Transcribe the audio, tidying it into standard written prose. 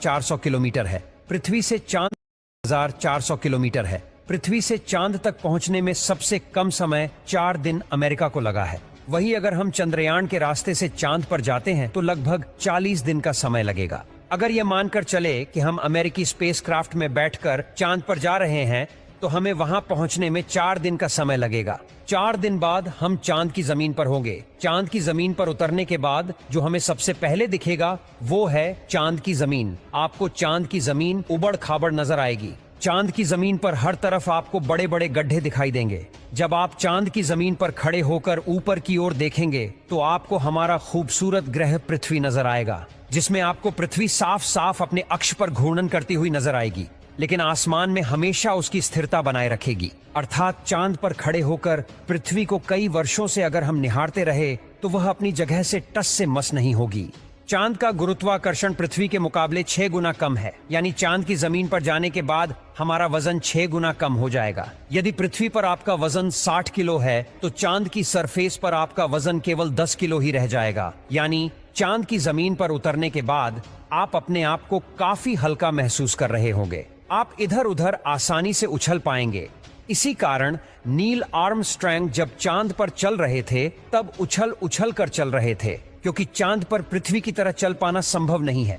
400 kilometre है। पृथ्वी से चांद 1400 किलोमीटर है। पृथ्वी से चांद तक पहुंचने में सबसे कम समय 4 दिन अमेरिका को लगा है। वहीं अगर हम चंद्रयान के रास्ते से चांद पर जाते हैं तो लगभग 40 दिन का समय लगेगा। अगर यह मानकर चले कि हम अमेरिकी स्पेसक्राफ्ट में बैठकर चांद पर जा रहे हैं तो हमें वहां पहुंचने में 4 दिन का समय लगेगा। 4 दिन बाद हम चांद की जमीन पर होंगे। चांद की जमीन पर उतरने के बाद जो हमें सबसे पहले दिखेगा वो है चांद की जमीन। आपको चांद की जमीन उबड़ खाबड़ नजर आएगी। चांद की जमीन पर हर तरफ आपको बड़े बड़े गड्ढे दिखाई देंगे। जब आप चांद की जमीन पर खड़े होकर ऊपर की ओर देखेंगे तो आपको हमारा खूबसूरत ग्रह पृथ्वी नजर आएगा, जिसमें आपको पृथ्वी साफ साफ अपने अक्ष पर घूर्णन करती हुई नजर आएगी, लेकिन आसमान में हमेशा उसकी स्थिरता बनाए रखेगी। अर्थात चांद पर खड़े होकर पृथ्वी को कई वर्षों से अगर हम निहारते रहे तो वह अपनी जगह से टस से मस नहीं होगी। चांद का गुरुत्वाकर्षण पृथ्वी के मुकाबले 6 गुना कम है, यानी चांद की जमीन पर जाने के बाद हमारा वजन 6 गुना कम हो जाएगा। यदि पृथ्वी पर आपका वजन 60 किलो है तो चांद की सरफेस पर आपका वजन केवल 10 किलो ही रह जाएगा। यानी चांद की जमीन पर उतरने के बाद आप अपने आप को काफी हल्का महसूस कर रहे होंगे। आप इधर उधर आसानी से उछल पाएंगे। इसी कारण नील आर्मस्ट्रांग जब चांद पर चल रहे थे तब उछल उछल कर चल रहे थे, क्योंकि चांद पर पृथ्वी की तरह चल पाना संभव नहीं है।